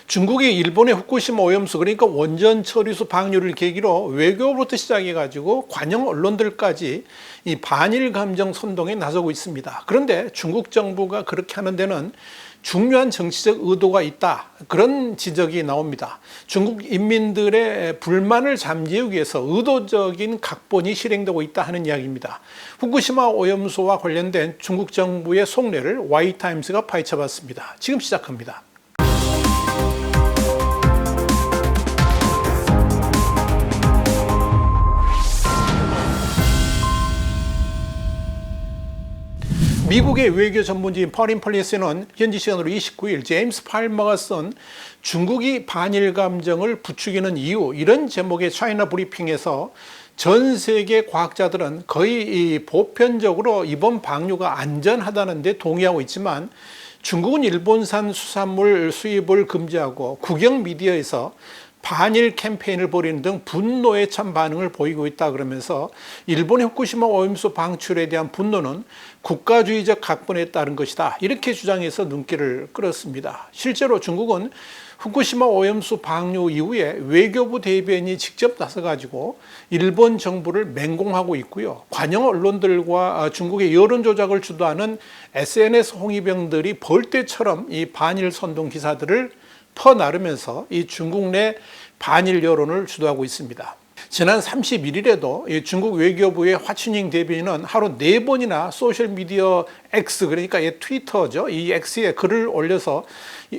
중국이 일본의 후쿠시마 오염수 그러니까 원전 처리수 방류를 계기로 외교부터 시작해가지고 관영 언론들까지 이 반일 감정 선동에 나서고 있습니다. 그런데 중국 정부가 그렇게 하는 데는 중요한 정치적 의도가 있다. 그런 지적이 나옵니다. 중국 인민들의 불만을 잠재우기 위해서 의도적인 각본이 실행되고 있다 하는 이야기입니다. 후쿠시마 오염수와 관련된 중국 정부의 속내를 Y타임스가 파헤쳐봤습니다. 지금 시작합니다. 미국의 외교 전문지인 퍼린 폴리스는 현지 시간으로 29일 제임스 팔머가 쓴 중국이 반일 감정을 부추기는 이유 이런 제목의 차이나 브리핑에서 전 세계 과학자들은 거의 보편적으로 이번 방류가 안전하다는 데 동의하고 있지만 중국은 일본산 수산물 수입을 금지하고 국영 미디어에서 반일 캠페인을 벌이는 등 분노에 찬 반응을 보이고 있다 그러면서 일본의 후쿠시마 오염수 방출에 대한 분노는 국가주의적 각본에 따른 것이다 이렇게 주장해서 눈길을 끌었습니다. 실제로 중국은 후쿠시마 오염수 방류 이후에 외교부 대변인이 직접 나서가지고 일본 정부를 맹공하고 있고요. 관영 언론들과 중국의 여론 조작을 주도하는 SNS 홍위병들이 벌떼처럼 이 반일 선동 기사들을 퍼나르면서 이 중국 내 반일 여론을 주도하고 있습니다. 지난 31일에도 중국 외교부의 화춘잉 대변인은 하루 4번이나 소셜미디어 X 그러니까 트위터죠. 이 X에 글을 올려서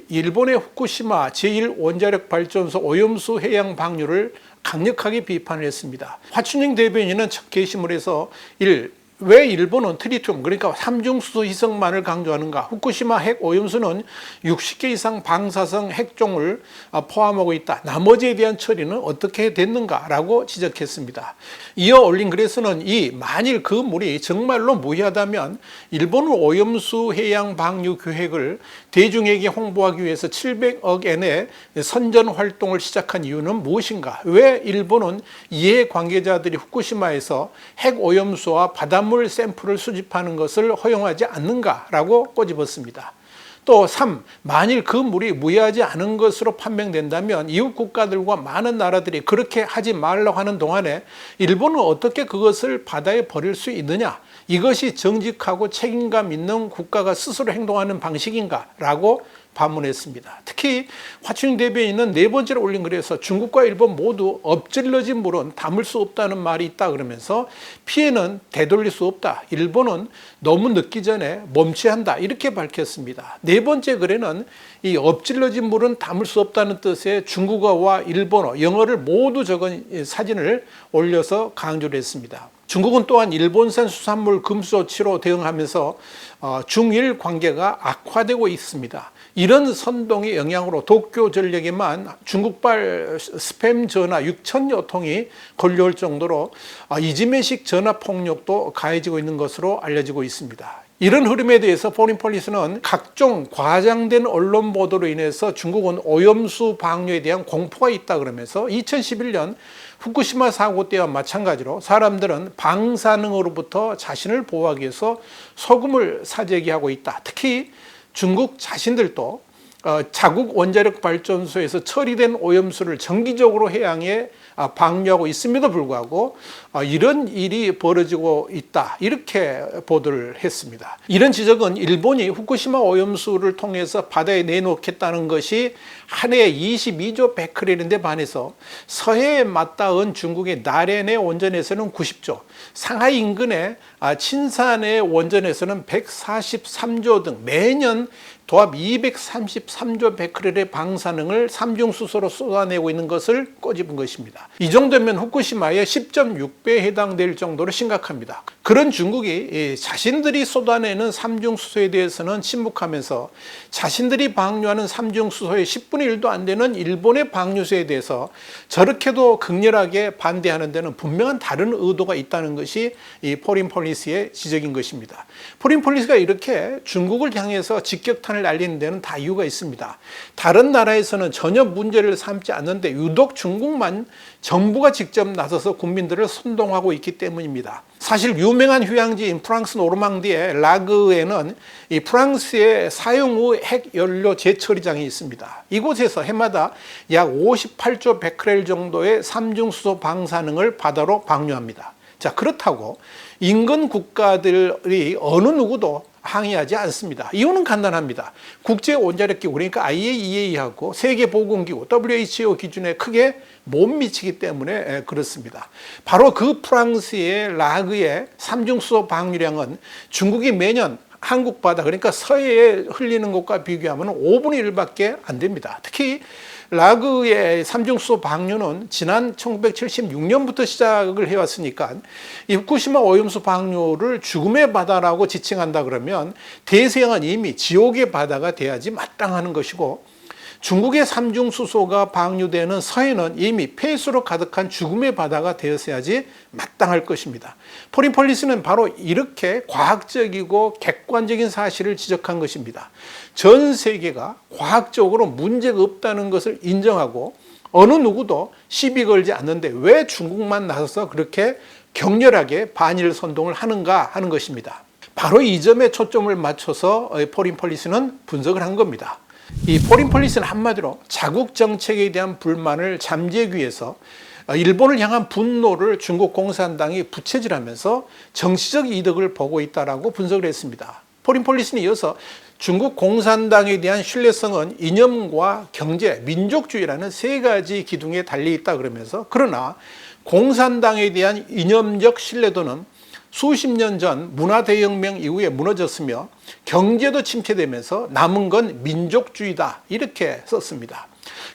일본의 후쿠시마 제1원자력 발전소 오염수 해양 방류를 강력하게 비판을 했습니다. 화춘잉 대변인은 첫 게시물에서 왜 일본은 트리튬 그러니까 삼중수소 희석만을 강조하는가? 후쿠시마 핵 오염수는 60개 이상 방사성 핵종을 포함하고 있다. 나머지에 대한 처리는 어떻게 됐는가라고 지적했습니다. 이어 올린 글에서는 만일 그 물이 정말로 무해하다면 일본은 오염수 해양 방류 계획을 대중에게 홍보하기 위해서 700억 엔의 선전 활동을 시작한 이유는 무엇인가? 왜 일본은 이해 관계자들이 후쿠시마에서 핵 오염수와 바닷물 샘플을 수집하는 것을 허용하지 않는가라고 꼬집었습니다. 또 3. 만일 그 물이 무해하지 않은 것으로 판명된다면 이웃 국가들과 많은 나라들이 그렇게 하지 말라고 하는 동안에 일본은 어떻게 그것을 바다에 버릴 수 있느냐? 이것이 정직하고 책임감 있는 국가가 스스로 행동하는 방식인가라고 반문했습니다. 특히 화춘잉 대변인은 4번째로 올린 글에서 중국과 일본 모두 엎질러진 물은 담을 수 없다는 말이 있다 그러면서 피해는 되돌릴 수 없다. 일본은 너무 늦기 전에 멈춰야 한다. 이렇게 밝혔습니다. 4번째 글에는 이 엎질러진 물은 담을 수 없다는 뜻의 중국어와 일본어, 영어를 모두 적은 사진을 올려서 강조를 했습니다. 중국은 또한 일본산 수산물 금수 조치로 대응하면서 중일 관계가 악화되고 있습니다. 이런 선동의 영향으로 도쿄 전력에만 중국발 스팸 전화 6천여 통이 걸려올 정도로 이지메식 전화 폭력도 가해지고 있는 것으로 알려지고 있습니다. 이런 흐름에 대해서 포린 폴리스는 각종 과장된 언론 보도로 인해서 중국은 오염수 방류에 대한 공포가 있다 그러면서 2011년 후쿠시마 사고 때와 마찬가지로 사람들은 방사능으로부터 자신을 보호하기 위해서 소금을 사재기하고 있다. 특히 중국 자신들도 자국 원자력 발전소에서 처리된 오염수를 정기적으로 해양에 방류하고 있음에도 불구하고 이런 일이 벌어지고 있다 이렇게 보도를 했습니다. 이런 지적은 일본이 후쿠시마 오염수를 통해서 바다에 내놓겠다는 것이 한 해에 22조 베크렐인데 반해서 서해에 맞닿은 중국의 나롄의 원전에서는 90조, 상하이 인근의 친산의 원전에서는 143조 등 매년 도합 233조 베크렐의 방사능을 삼중수소로 쏟아내고 있는 것을 꼬집은 것입니다. 이 정도면 후쿠시마의 10.6배에 해당될 정도로 심각합니다. 그런 중국이 자신들이 쏟아내는 삼중수소에 대해서는 침묵하면서 자신들이 방류하는 삼중수소의 10분의 1도 안 되는 일본의 방류수에 대해서 저렇게도 극렬하게 반대하는 데는 분명한 다른 의도가 있다는 것이 이 포린 폴리스의 지적인 것입니다. 포린 폴리스가 이렇게 중국을 향해서 직격탄을 비판을 날리는 데는 다 이유가 있습니다. 다른 나라에서는 전혀 문제를 삼지 않는데 유독 중국만 정부가 직접 나서서 국민들을 선동하고 있기 때문입니다. 사실 유명한 휴양지인 프랑스 노르망디의 라그에는 이 프랑스의 사용 후 핵연료 재처리장이 있습니다. 이곳에서 해마다 약 58조 베크렐 정도의 삼중수소 방사능을 바다로 방류합니다. 자, 그렇다고 인근 국가들이 어느 누구도 항의하지 않습니다. 이유는 간단합니다. 국제원자력기구 그러니까 IAEA하고 세계보건기구 WHO 기준에 크게 못 미치기 때문에 그렇습니다. 바로 그 프랑스의 라그의 삼중수소 방류량은 중국이 매년 한국 바다 그러니까 서해에 흘리는 것과 비교하면 5분의 1밖에 안 됩니다. 특히 라그의 삼중수소 방류는 지난 1976년부터 시작을 해왔으니까 이 후쿠시마 오염수 방류를 죽음의 바다라고 지칭한다 그러면 대서양은 이미 지옥의 바다가 돼야지 마땅하는 것이고 중국의 삼중수소가 방류되는 서해는 이미 폐수로 가득한 죽음의 바다가 되었어야지 마땅할 것입니다. 포린폴리스는 바로 이렇게 과학적이고 객관적인 사실을 지적한 것입니다. 전 세계가 과학적으로 문제가 없다는 것을 인정하고 어느 누구도 시비 걸지 않는데 왜 중국만 나서서 그렇게 격렬하게 반일 선동을 하는가 하는 것입니다. 바로 이 점에 초점을 맞춰서 포린폴리스는 분석을 한 겁니다. 이 포린폴리스는 한마디로 자국 정책에 대한 불만을 잠재기 위해서 일본을 향한 분노를 중국 공산당이 부채질하면서 정치적 이득을 보고 있다라고 분석을 했습니다. 포린폴리스는 이어서 중국 공산당에 대한 신뢰성은 이념과 경제, 민족주의라는 세 가지 기둥에 달려 있다 그러면서 그러나 공산당에 대한 이념적 신뢰도는 수십 년 전 문화대혁명 이후에 무너졌으며 경제도 침체되면서 남은 건 민족주의다 이렇게 썼습니다.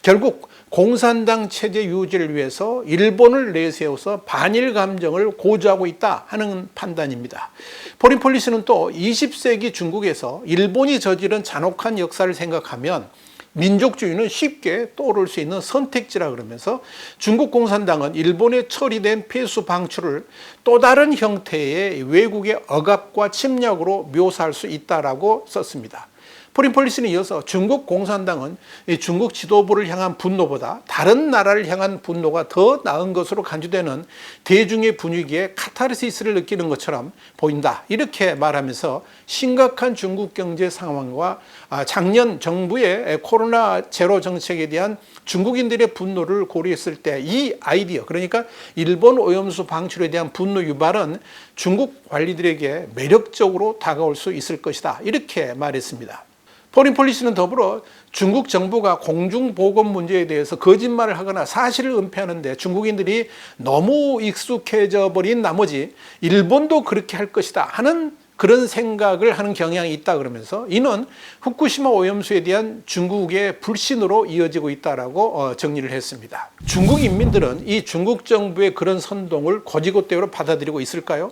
결국 공산당 체제 유지를 위해서 일본을 내세워서 반일 감정을 고조하고 있다 하는 판단입니다. 포린폴리스는 또 20세기 중국에서 일본이 저지른 잔혹한 역사를 생각하면 민족주의는 쉽게 떠오를 수 있는 선택지라 그러면서 중국 공산당은 일본에 처리된 폐수 방출을 또 다른 형태의 외국의 억압과 침략으로 묘사할 수 있다라고 썼습니다. 포린폴리스는 이어서 중국 공산당은 중국 지도부를 향한 분노보다 다른 나라를 향한 분노가 더 나은 것으로 간주되는 대중의 분위기에 카타르시스를 느끼는 것처럼 보인다 이렇게 말하면서 심각한 중국 경제 상황과 작년 정부의 코로나 제로 정책에 대한 중국인들의 분노를 고려했을 때 이 아이디어 그러니까 일본 오염수 방출에 대한 분노 유발은 중국 관리들에게 매력적으로 다가올 수 있을 것이다 이렇게 말했습니다. 포린폴리스는 더불어 중국 정부가 공중보건 문제에 대해서 거짓말을 하거나 사실을 은폐하는데 중국인들이 너무 익숙해져 버린 나머지 일본도 그렇게 할 것이다 하는 그런 생각을 하는 경향이 있다 그러면서 이는 후쿠시마 오염수에 대한 중국의 불신으로 이어지고 있다라고 정리를 했습니다. 중국 인민들은 이 중국 정부의 그런 선동을 고지고대로 받아들이고 있을까요?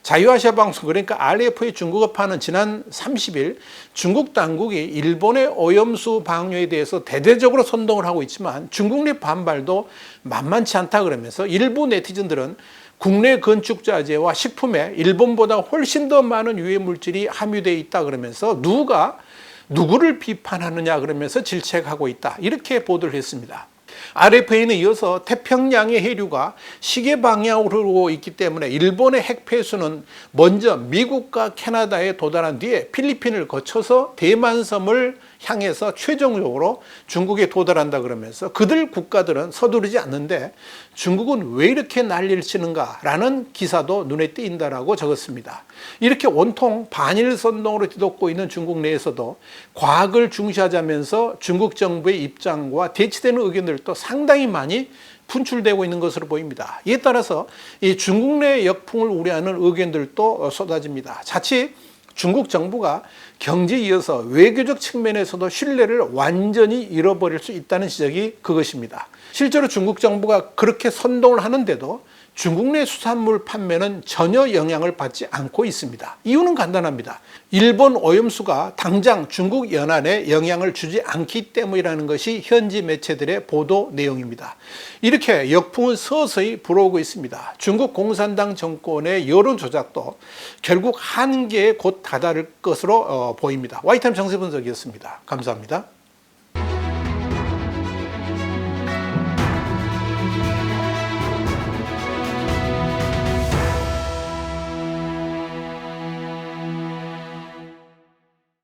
자유아시아 방송 그러니까 RF의 중국어판은 지난 30일 중국 당국이 일본의 오염수 방류에 대해서 대대적으로 선동을 하고 있지만 중국 내 반발도 만만치 않다 그러면서 일부 네티즌들은 국내 건축자재와 식품에 일본보다 훨씬 더 많은 유해 물질이 함유되어 있다 그러면서 누가 누구를 비판하느냐 그러면서 질책하고 있다 이렇게 보도를 했습니다. RFA는 이어서 태평양의 해류가 시계 방향으로 흐르고 있기 때문에 일본의 핵 폐수는 먼저 미국과 캐나다에 도달한 뒤에 필리핀을 거쳐서 대만섬을 향해서 최종적으로 중국에 도달한다 그러면서 그들 국가들은 서두르지 않는데 중국은 왜 이렇게 난리를 치는가라는 기사도 눈에 띄인다라고 적었습니다. 이렇게 온통 반일 선동으로 뒤덮고 있는 중국 내에서도 과학을 중시하자면서 중국 정부의 입장과 대치되는 의견들도 상당히 많이 분출되고 있는 것으로 보입니다. 이에 따라서 이 중국 내 역풍을 우려하는 의견들도 쏟아집니다. 자칫 중국 정부가 경제에 이어서 외교적 측면에서도 신뢰를 완전히 잃어버릴 수 있다는 지적이 그것입니다. 실제로 중국 정부가 그렇게 선동을 하는데도 중국 내 수산물 판매는 전혀 영향을 받지 않고 있습니다. 이유는 간단합니다. 일본 오염수가 당장 중국 연안에 영향을 주지 않기 때문이라는 것이 현지 매체들의 보도 내용입니다. 이렇게 역풍은 서서히 불어오고 있습니다. 중국 공산당 정권의 여론 조작도 결국 한계에 곧 다다를 것으로 보입니다. 와이타임 정세 분석이었습니다. 감사합니다.